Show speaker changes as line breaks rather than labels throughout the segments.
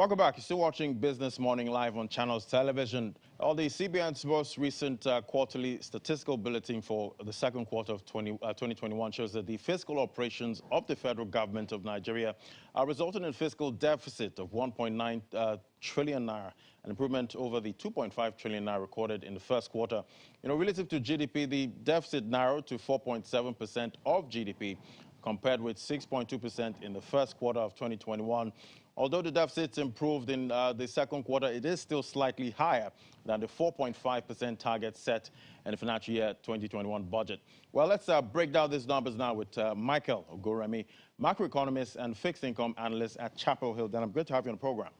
Welcome back. You're still watching Business Morning live on Channels Television. The CBN's most recent quarterly statistical bulletin for the second quarter of 2021 shows that the fiscal operations of the federal government of Nigeria are resulting in a fiscal deficit of 1.9 trillion naira, an improvement over the 2.5 trillion naira recorded in the first quarter. Relative to GDP, the deficit narrowed to 4.7% of GDP, compared with 6.2% in the first quarter of 2021. Although the deficit improved in the second quarter, it is still slightly higher than the 4.5% target set in the financial year 2021 budget. Well, let's break down these numbers now with Michael Ogoremi, macroeconomist and fixed income analyst at Chapel Hill. Dan, I'm good to have you on the program.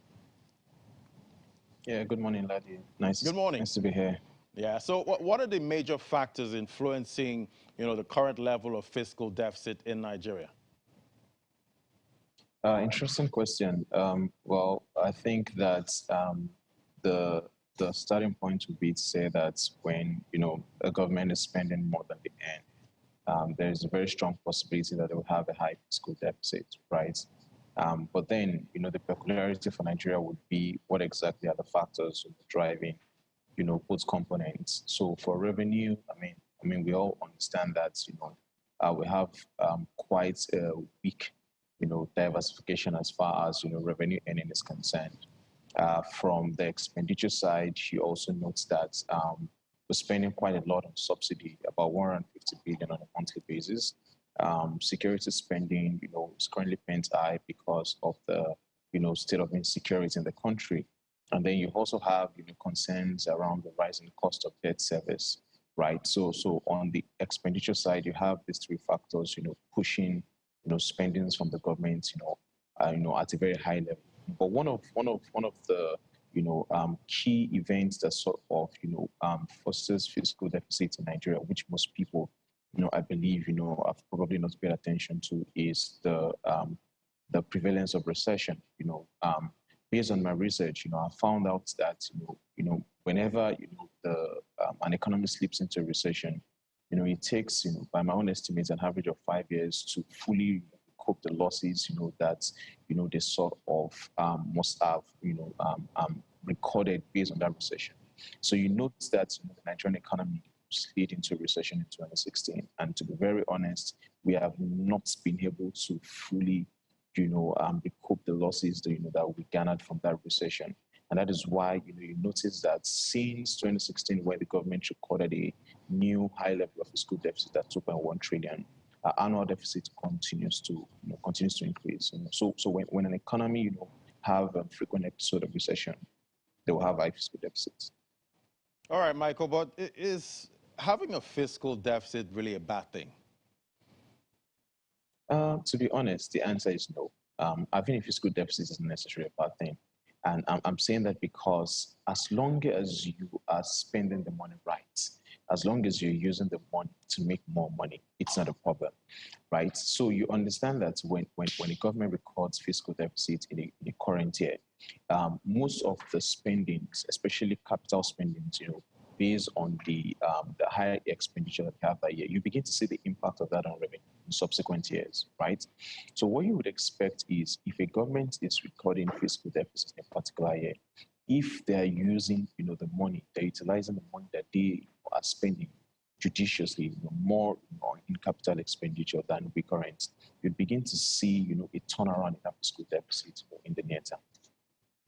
Yeah, good morning, Ladi.
Good morning.
Nice to be here.
Yeah, so what are the major factors influencing, the current level of fiscal deficit in Nigeria?
Interesting question. Well, I think that the starting point would be to say that when a government is spending more than they earn, there is a very strong possibility that they will have a high fiscal deficit, right? But then the peculiarity for Nigeria would be what exactly are the factors driving both components. So for revenue, I mean we all understand that we have quite a weak diversification as far as revenue earning is concerned. From the expenditure side, you also note that we're spending quite a lot on subsidy, about 150 billion on a monthly basis. Security spending, is currently pent high because of the state of insecurity in the country. And then you also have concerns around the rising cost of debt service, right? So on the expenditure side, you have these three factors, pushing spendings from the government, at a very high level. But one of the key events that sort of fosters fiscal deficit in Nigeria, which most people I believe have probably not paid attention to, is the prevalence of recession. Based on my research, I found out that whenever an economy slips into a recession, it takes by my own estimates an average of 5 years to fully cope the losses that they sort of must have recorded based on that recession. So you notice that the Nigerian economy slid into a recession in 2016, and to be very honest, we have not been able to fully recoup the losses that we garnered from that recession. And that is why you notice that since 2016, where the government recorded a new high level of fiscal deficit at 2.1 trillion, our annual deficit continues to increase. So when an economy have a frequent episode of recession, they will have high fiscal deficits.
All right, Michael, but is having a fiscal deficit really a bad thing?
To be honest, the answer is no. Having a fiscal deficit is not necessarily a bad thing. And I'm saying that because as long as you are spending the money right, as long as you're using the money to make more money, it's not a problem, right? So you understand that when the government records fiscal deficit in the current year, most of the spendings, especially capital spendings, based on the higher expenditure that you have that year, you begin to see the impact of that on revenue in subsequent years, right? So what you would expect is if a government is recording fiscal deficit in a particular year, if they're using, the money, they're utilizing the money that they are spending judiciously, more in capital expenditure than recurrent, you'd begin to see, a turnaround in that fiscal deficit in the near term.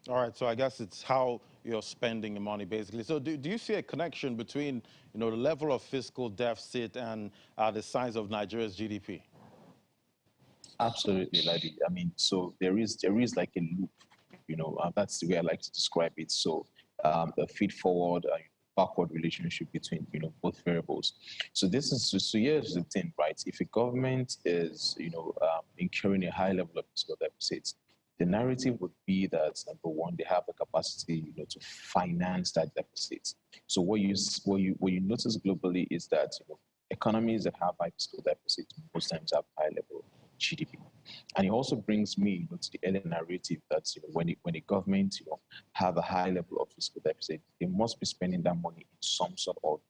All right, so I guess it's how you're spending the money, basically. So do you see a connection between, the level of fiscal deficit and the size of Nigeria's GDP?
Absolutely, Ladi. I mean, so there is like a loop, that's the way I like to describe it. So the feed-forward, backward relationship between, both variables. So here's the thing, right? If a government is, incurring a high level of fiscal deficits, the narrative would be that, number one, they have the capacity, to finance that deficit. So what you notice globally is that economies that have high fiscal deficits most times have high level GDP. And it also brings me to the earlier narrative that when a government have a high level of fiscal deficit, they must be spending that money in some sort of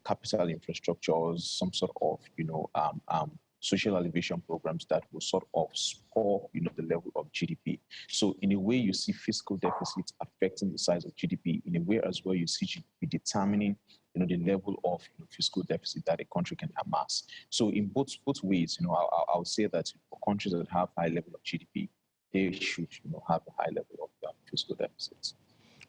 capital infrastructures, some sort of social elevation programs that will sort of spur, the level of GDP. So in a way, you see fiscal deficits affecting the size of GDP. In a way as well, you see GDP determining, the level of fiscal deficit that a country can amass. So in both ways, I would say that for countries that have high level of GDP, they should, have a high level of fiscal deficits.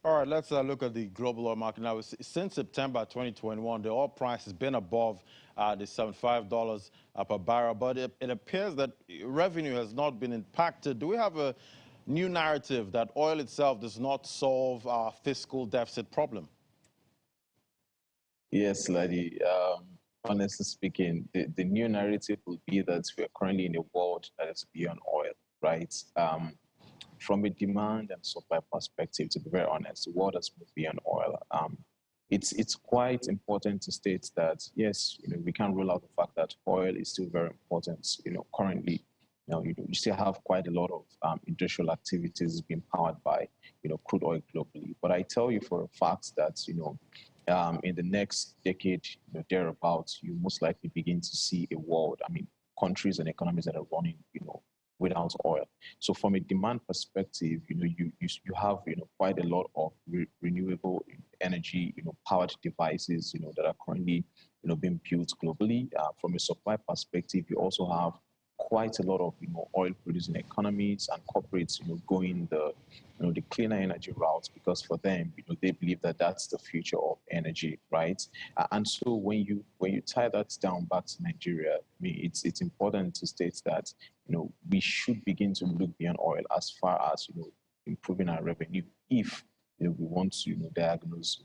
All right, let's look at the global oil market now. Since September 2021, the oil price has been above the $75 per barrel, but it appears that revenue has not been impacted. Do we have a new narrative that oil itself does not solve our fiscal deficit problem?
Yes, Ladi. Honestly speaking, the new narrative will be that we are currently in a world that is beyond oil, right? From a demand and supply perspective, to be very honest, the world has moved beyond oil. It's quite important to state that yes, we can't rule out the fact that oil is still very important. Currently, you still have quite a lot of industrial activities being powered by crude oil globally. But I tell you for a fact that in the next decade, thereabouts, you most likely begin to see a world. I mean, countries and economies that are running, without oil. So from a demand perspective, you have quite a lot of renewable energy, powered devices, that are currently being built globally. From a supply perspective, you also have quite a lot of oil producing economies and corporates going the cleaner energy route, because for them they believe that that's the future of energy, right? And so when you tie that down back to Nigeria, I mean, it's important to state that we should begin to look beyond oil as far as improving our revenue if we want to diagnose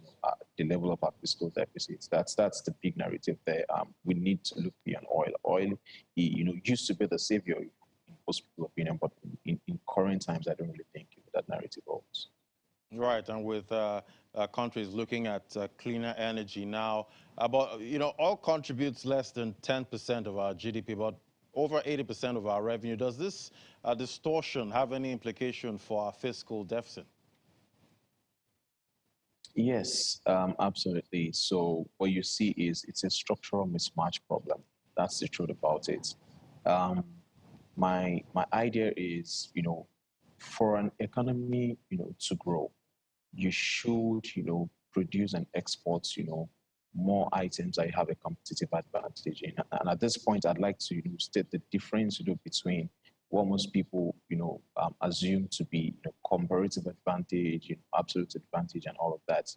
the level of our fiscal deficits. That's the big narrative there. We need to look beyond oil. Oil, used to be the savior in most people's opinion, but in current times, I don't really think that narrative holds.
Right, and with countries looking at cleaner energy now, about oil contributes less than 10% of our GDP, but over 80% of our revenue. Does this distortion have any implication for our fiscal deficit?
Yes, absolutely. So what you see is it's a structural mismatch problem. That's the truth about it. Um, my idea is, for an economy, to grow, you should, produce and export, more items that you have a competitive advantage in. And at this point, I'd like to state the difference, between what most people, assume to be comparative advantage, absolute advantage, and all of that.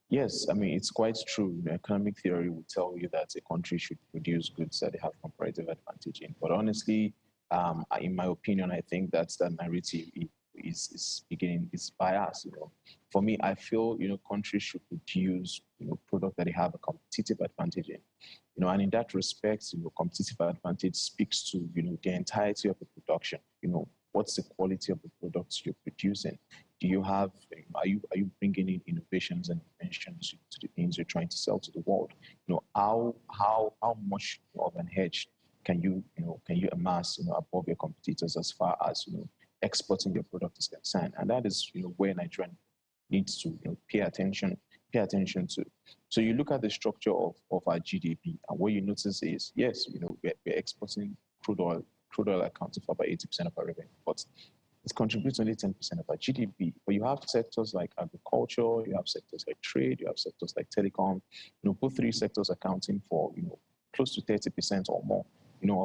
Yes, I mean, it's quite true. Economic theory will tell you that a country should produce goods that they have comparative advantage in. But honestly, in my opinion, I think that narrative is beginning, is biased. For me, I feel, countries should produce, product that they have a competitive advantage in. And in that respect, competitive advantage speaks to, the entirety of the production. What's the quality of the products you're producing? Do you have, are you bringing in innovations and inventions to the things you're trying to sell to the world? How much of an edge can you amass, above your competitors as far as, exporting your product is concerned? And that is, where Nigeria needs to pay attention to. So you look at the structure of our GDP, and what you notice is, yes, we're exporting crude oil. Crude oil accounting for about 80% of our revenue, but it contributes only 10% of our GDP. But you have sectors like agriculture, you have sectors like trade, you have sectors like telecom. Both three sectors accounting for close to 30% or more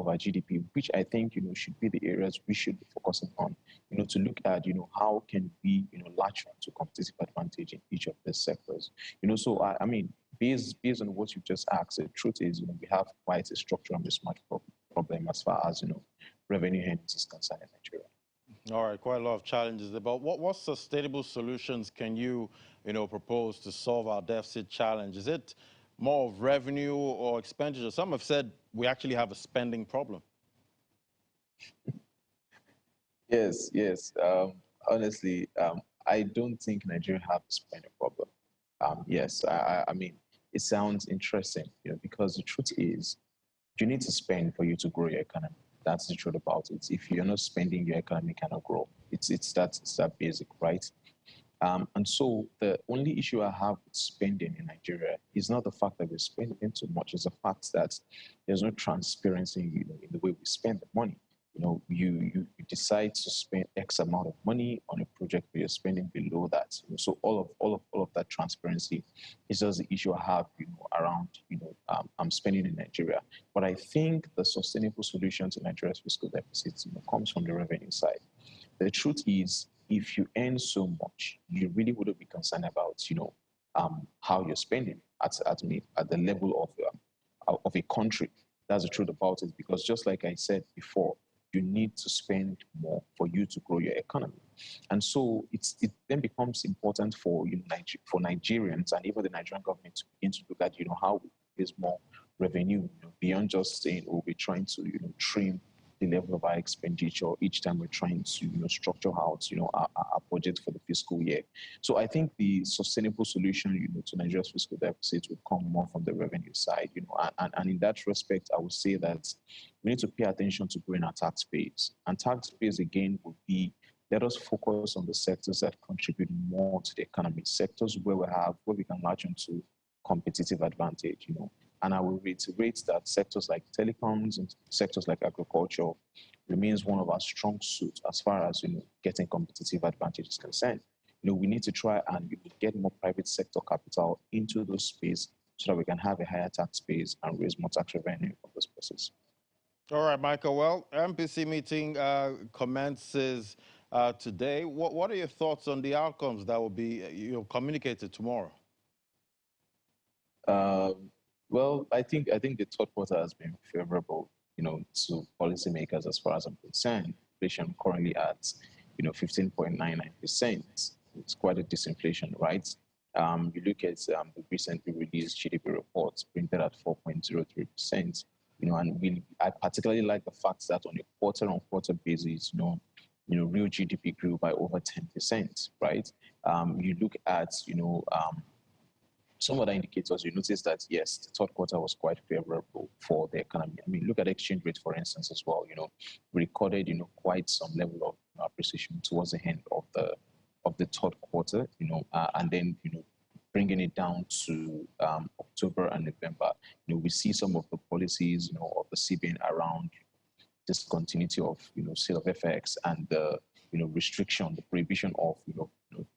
of our GDP, which I think should be the areas we should be focusing on. To look at how can we latch on to competitive advantage in each of these sectors. So I mean, based on what you just asked, the truth is we have quite a structural mismatch problem as far as revenue earnings is concerned in Nigeria.
All right, quite a lot of challenges there. But what sustainable solutions can you propose to solve our deficit challenge? Is it more of revenue or expenditure? Some have said we actually have a spending problem.
Yes. Honestly, I don't think Nigeria have a spending problem. Yes, I mean, it sounds interesting, because the truth is, you need to spend for you to grow your economy. That's the truth about it. If you're not spending, your economy cannot grow. It's that basic, right? And so the only issue I have with spending in Nigeria it's not the fact that we're spending too much. It's the fact that there's no transparency, in the way we spend the money. You decide to spend X amount of money on a project, but you're spending below that. So all of that transparency is just the issue I have, around, I'm spending in Nigeria. But I think the sustainable solution to Nigeria's fiscal deficits, comes from the revenue side. The truth is, if you earn so much, you really wouldn't be concerned about, how you're spending at the level of a country. That's the truth about it, because just like I said before, you need to spend more for you to grow your economy. And so it then becomes important for for Nigerians and even the Nigerian government to begin to look at how we raise more revenue, beyond just saying, oh, we're trying to trim the level of our expenditure each time we're trying to structure out our budget for the fiscal year. So I think the sustainable solution to Nigeria's fiscal deficit would come more from the revenue side. And in that respect, I would say that we need to pay attention to growing our tax base. And tax base again would be, let us focus on the sectors that contribute more to the economy, sectors where we can latch onto competitive advantage. And I will reiterate that sectors like telecoms and sectors like agriculture remains one of our strong suits as far as getting competitive advantage is concerned. We need to try and get more private sector capital into those space so that we can have a higher tax base and raise more tax revenue from those places.
All right, Michael. Well, MPC meeting commences today. What are your thoughts on the outcomes that will be communicated tomorrow?
Well, I think the third quarter has been favorable, to policymakers as far as I'm concerned. Inflation currently at 15.99%. It's quite a disinflation, right? You look at the recently released GDP reports printed at 4.03%. And I particularly like the fact that on a quarter-on-quarter basis, real GDP grew by over 10%, right? You look at some other indicators, you notice that, yes, the third quarter was quite favorable for the economy. I mean, look at exchange rate, for instance, as well. We recorded, quite some level of appreciation towards the end of the third quarter, and then, bringing it down to October and November. We see some of the policies, of the CBN around discontinuity of, sale of FX and the, restriction, the prohibition of,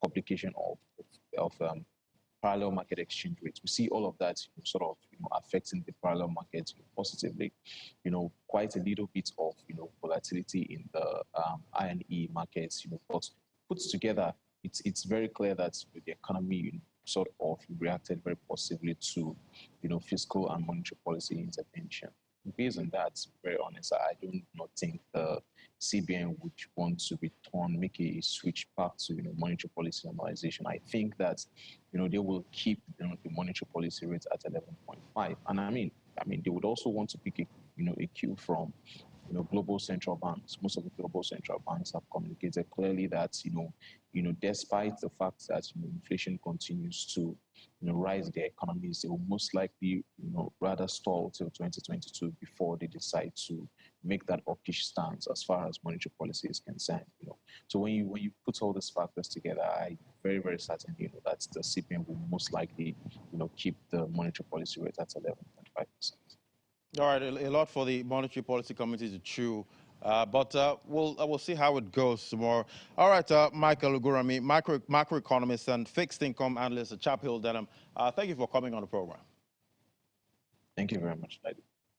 publication of parallel market exchange rates. We see all of that sort of affecting the parallel markets positively. Quite a little bit of volatility in the I&E markets. But put together, it's very clear that the economy sort of reacted very positively to fiscal and monetary policy intervention. Based on that, very honest, I do not think the CBN would want to make a switch back to monetary policy normalization. I think that they will keep the monetary policy rate at 11.5, and I mean they would also want to pick a cue from global central banks. Most of the global central banks have communicated clearly that despite the fact that inflation continues to rise in their economies, they will most likely rather stall till 2022 before they decide to make that hawkish stance as far as monetary policy is concerned. So when you put all these factors together, I'm very, very certain that the CBN will most likely keep the monetary policy rate at 11.5%.
All right, a lot for the Monetary Policy Committee to chew, but we'll see how it goes tomorrow. All right, Michael Ugurami, macroeconomist and fixed income analyst at Chapel Hill Denham. Thank you for coming on the program.
Thank you very much, Lady.